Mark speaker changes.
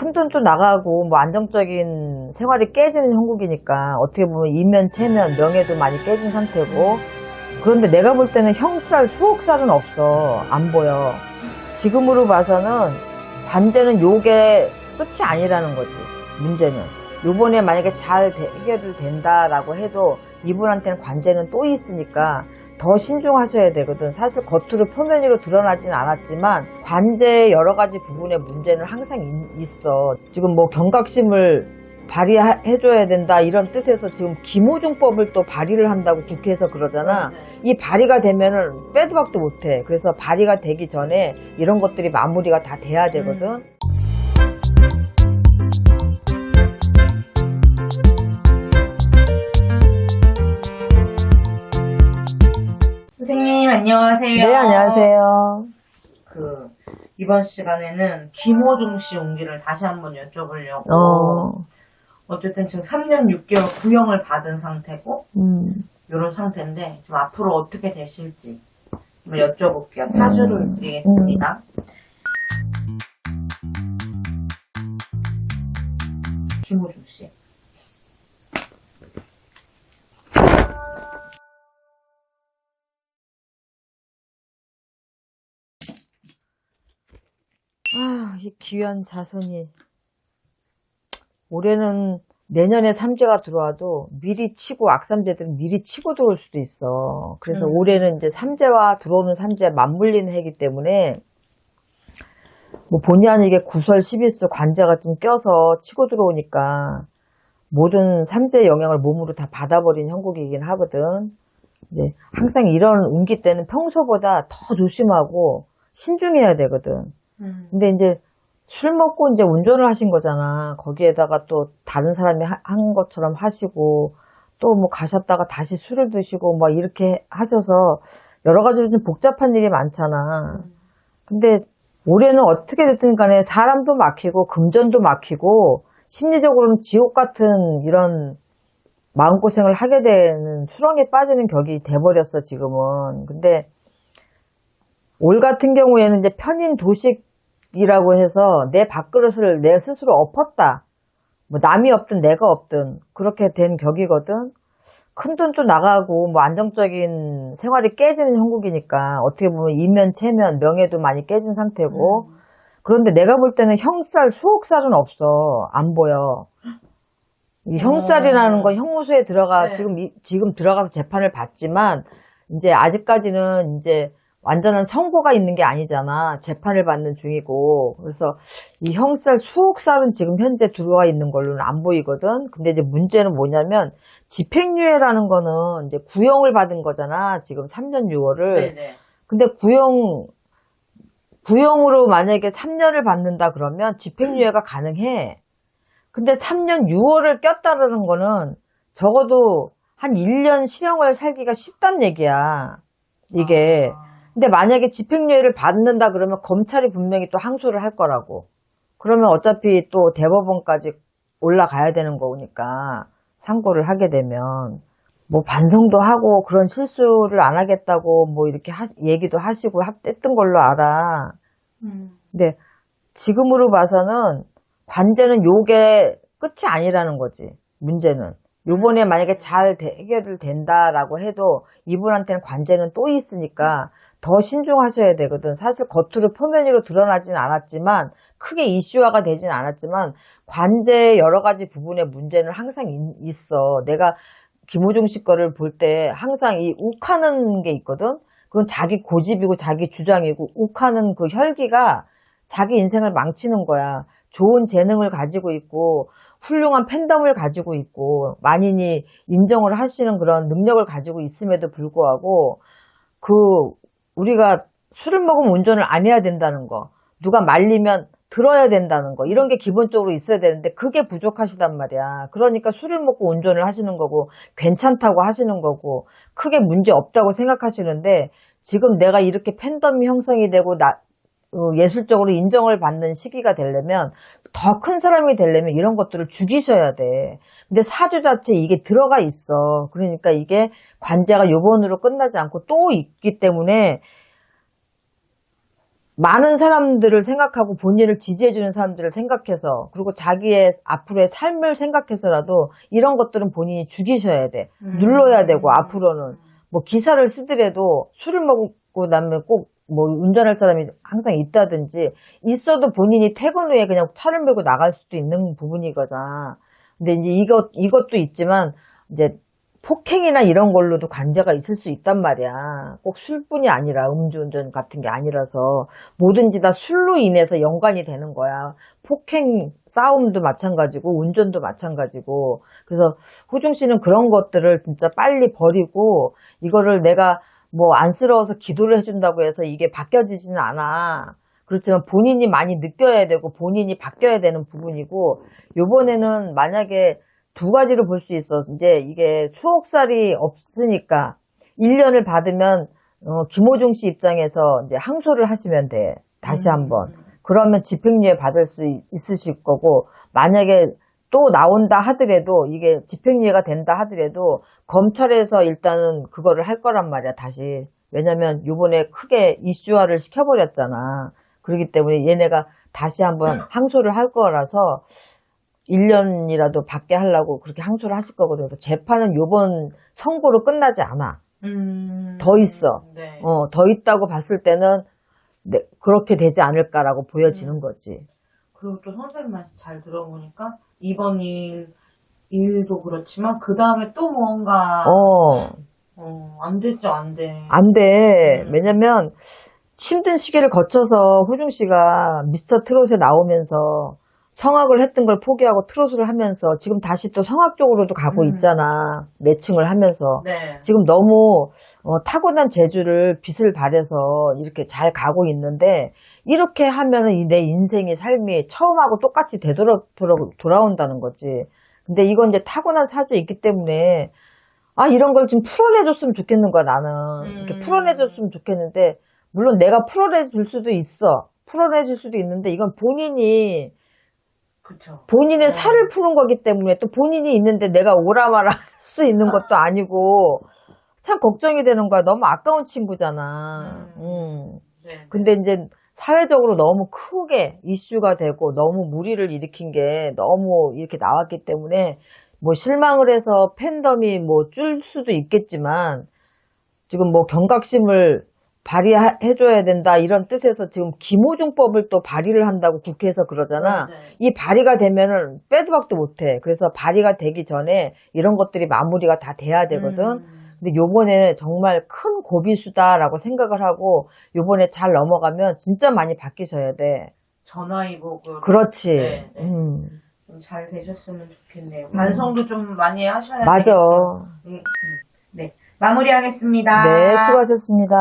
Speaker 1: 큰돈도 나가고 뭐 안정적인 생활이 깨지는 형국이니까 어떻게 보면 이면체면 명예도 많이 깨진 상태고, 그런데 내가 볼 때는 형살 수억 살은 없어. 안 보여. 지금으로 봐서는 관제는 요게 끝이 아니라는 거지. 문제는 요번에 만약에 잘 해결이 된다라고 해도 이분한테는 관제는 또 있으니까 더 신중하셔야 되거든. 사실 겉으로 표면으로 드러나진 않았지만 관제의 여러 가지 부분의 문제는 항상 있어. 지금 뭐 경각심을 발휘해줘야 된다 이런 뜻에서 지금 김호중법을 또 발의를 한다고 국회에서 그러잖아. 이 발의가 되면은 빼도 박도 못해. 그래서 발의가 되기 전에 이런 것들이 마무리가 다 돼야 되거든.
Speaker 2: 선생님 안녕하세요.
Speaker 1: 네, 안녕하세요.
Speaker 2: 이번 시간에는 김호중 씨 운기를 다시 한번 여쭤보려고. 어쨌든 지금 3년 6개월 구형을 받은 상태고 이런 상태인데 좀 앞으로 어떻게 되실지 한번 여쭤볼게요. 사주를 드리겠습니다. 김호중 씨.
Speaker 1: 아, 이 귀한 자손이 올해는 내년에 삼재가 들어와도 미리 치고, 악삼재들은 미리 치고 들어올 수도 있어. 그래서 올해는 이제 삼재와 들어오는 삼재 맞물리는 해이기 때문에 뭐 본의 아니게 구설 11수 관재가 좀 껴서 치고 들어오니까 모든 삼재의 영향을 몸으로 다 받아버린 형국이긴 하거든. 이제 항상 이런 운기 때는 평소보다 더 조심하고 신중해야 되거든. 근데 이제 술 먹고 이제 운전을 하신 거잖아. 거기에다가 또 다른 사람이 한 것처럼 하시고, 또 뭐 가셨다가 다시 술을 드시고 막 이렇게 하셔서 여러 가지로 좀 복잡한 일이 많잖아. 근데 올해는 어떻게 됐든 간에 사람도 막히고 금전도 막히고 심리적으로는 지옥 같은 이런 마음고생을 하게 되는 수렁에 빠지는 격이 돼버렸어, 지금은. 근데 올 같은 경우에는 이제 편인 도식이라고 해서 내 밥그릇을 내 스스로 엎었다. 뭐 남이 없든 내가 없든 그렇게 된 격이거든. 큰돈도 나가고 뭐 안정적인 생활이 깨지는 형국이니까 어떻게 보면 이면체면 명예도 많이 깨진 상태고, 그런데 내가 볼 때는 형살 수억 살은 없어. 안 보여. 이 형살이라는 건 형무소에 들어가 지금 들어가서 재판을 받지만 이제 아직까지는 이제 완전한 선고가 있는 게 아니잖아. 재판을 받는 중이고. 그래서 이 형살 수억 살은 지금 현재 들어와 있는 걸로는 안 보이거든. 근데 이제 문제는 뭐냐면 집행유예라는 거는 이제 구형을 받은 거잖아. 지금 3년 6월을.
Speaker 2: 네네.
Speaker 1: 근데 구형으로 만약에 3년을 받는다 그러면 집행유예가 가능해. 근데 3년 6월을 꼈다라는 거는 적어도 한 1년 실형을 살기가 쉽단 얘기야. 이게. 근데 만약에 집행유예를 받는다 그러면 검찰이 분명히 또 항소를 할 거라고. 그러면 어차피 또 대법원까지 올라가야 되는 거니까 상고를 하게 되면 뭐 반성도 하고 그런 실수를 안 하겠다고 뭐 이렇게 얘기도 하시고 했던 걸로 알아. 근데 지금으로 봐서는 관제는 요게 끝이 아니라는 거지. 문제는. 요번에 만약에 잘 해결이 된다라고 해도 이분한테는 관제는 또 있으니까 더 신중하셔야 되거든. 사실 겉으로 표면으로 드러나진 않았지만, 크게 이슈화가 되진 않았지만 관제의 여러 가지 부분의 문제는 항상 있어. 내가 김호중 씨 거를 볼 때 항상 이 욱하는 게 있거든. 그건 자기 고집이고 자기 주장이고, 욱하는 그 혈기가 자기 인생을 망치는 거야. 좋은 재능을 가지고 있고 훌륭한 팬덤을 가지고 있고 만인이 인정을 하시는 그런 능력을 가지고 있음에도 불구하고 우리가 술을 먹으면 운전을 안 해야 된다는 거, 누가 말리면 들어야 된다는 거, 이런 게 기본적으로 있어야 되는데 그게 부족하시단 말이야. 그러니까 술을 먹고 운전을 하시는 거고 괜찮다고 하시는 거고 크게 문제 없다고 생각하시는데, 지금 내가 이렇게 팬덤이 형성이 되고 예술적으로 인정을 받는 시기가 되려면, 더 큰 사람이 되려면 이런 것들을 죽이셔야 돼. 근데 사주 자체에 이게 들어가 있어. 그러니까 이게 관제가 요번으로 끝나지 않고 또 있기 때문에 많은 사람들을 생각하고 본인을 지지해주는 사람들을 생각해서 그리고 자기의 앞으로의 삶을 생각해서라도 이런 것들은 본인이 죽이셔야 돼. 눌러야 되고 앞으로는 뭐 기사를 쓰더라도 술을 먹고 나면 꼭 뭐 운전할 사람이 항상 있다든지 있어도 본인이 퇴근 후에 그냥 차를 몰고 나갈 수도 있는 부분이거든. 근데 이제 이것도 있지만 이제 폭행이나 이런 걸로도 관계가 있을 수 있단 말이야. 꼭 술뿐이 아니라 음주운전 같은 게 아니라서 뭐든지 다 술로 인해서 연관이 되는 거야. 폭행, 싸움도 마찬가지고 운전도 마찬가지고. 그래서 호중 씨는 그런 것들을 진짜 빨리 버리고 이거를 내가 뭐 안쓰러워서 기도를 해준다고 해서 이게 바뀌어지지는 않아. 그렇지만 본인이 많이 느껴야 되고 본인이 바뀌어야 되는 부분이고 요번에는 만약에 두 가지로 볼 수 있어. 이제 이게 수억살이 없으니까 1년을 받으면 김호중 씨 입장에서 이제 항소를 하시면 돼. 다시 한번. 그러면 집행유예 받을 수 있으실 거고 만약에 또 나온다 하더라도 이게 집행유예가 된다 하더라도 검찰에서 일단은 그거를 할 거란 말이야. 다시. 왜냐면 요번에 크게 이슈화를 시켜버렸잖아. 그렇기 때문에 얘네가 다시 한번 항소를 할 거라서 1년이라도 받게 하려고 그렇게 항소를 하실 거거든요. 재판은 요번 선고로 끝나지 않아. 더 있어.
Speaker 2: 네.
Speaker 1: 더 있다고 봤을 때는 네, 그렇게 되지 않을까라고 보여지는 거지.
Speaker 2: 그리고 또 선생님 말씀 잘 들어보니까 이번 일도 그렇지만 그 다음에 또 뭔가 안 되죠, 안 돼.
Speaker 1: 안 돼. 왜냐면 힘든 시기를 거쳐서 호중 씨가 미스터 트롯에 나오면서 성악을 했던 걸 포기하고 트로트를 하면서 지금 다시 또 성악 쪽으로도 가고 있잖아. 매칭을 하면서.
Speaker 2: 네.
Speaker 1: 지금 너무 타고난 재주를 빛을 발해서 이렇게 잘 가고 있는데 이렇게 하면은 내 인생의 삶이 처음하고 똑같이 돌아온다는 거지. 근데 이건 이제 타고난 사주 있기 때문에 이런 걸 좀 풀어내줬으면 좋겠는 거야, 나는. 이렇게 풀어내줬으면 좋겠는데 물론 내가 풀어내줄 수도 있어. 풀어내줄 수도 있는데 이건 본인이
Speaker 2: 그쵸.
Speaker 1: 본인의 살을 푸는 거기 때문에 또 본인이 있는데 내가 오라마라 할 수 있는 것도 아니고 참 걱정이 되는 거야. 너무 아까운 친구잖아.
Speaker 2: 네.
Speaker 1: 근데 이제 사회적으로 너무 크게 이슈가 되고 너무 무리를 일으킨 게 너무 이렇게 나왔기 때문에 뭐 실망을 해서 팬덤이 뭐 줄 수도 있겠지만 지금 뭐 경각심을 발의해줘야 된다 이런 뜻에서 지금 김호중법을 또 발의를 한다고 국회에서 그러잖아.
Speaker 2: 네.
Speaker 1: 이 발의가 되면은 빼도 박도 못해. 그래서 발의가 되기 전에 이런 것들이 마무리가 다 돼야 되거든. 근데 요번에 정말 큰 고비수다라고 생각을 하고 요번에 잘 넘어가면 진짜 많이 바뀌셔야 돼.
Speaker 2: 전화위복으로.
Speaker 1: 그렇지.
Speaker 2: 네, 네. 좀 잘 되셨으면 좋겠네요. 반성도 좀 많이 하셔야
Speaker 1: 맞아.
Speaker 2: 되겠다. 네. 마무리하겠습니다.
Speaker 1: 네, 수고하셨습니다.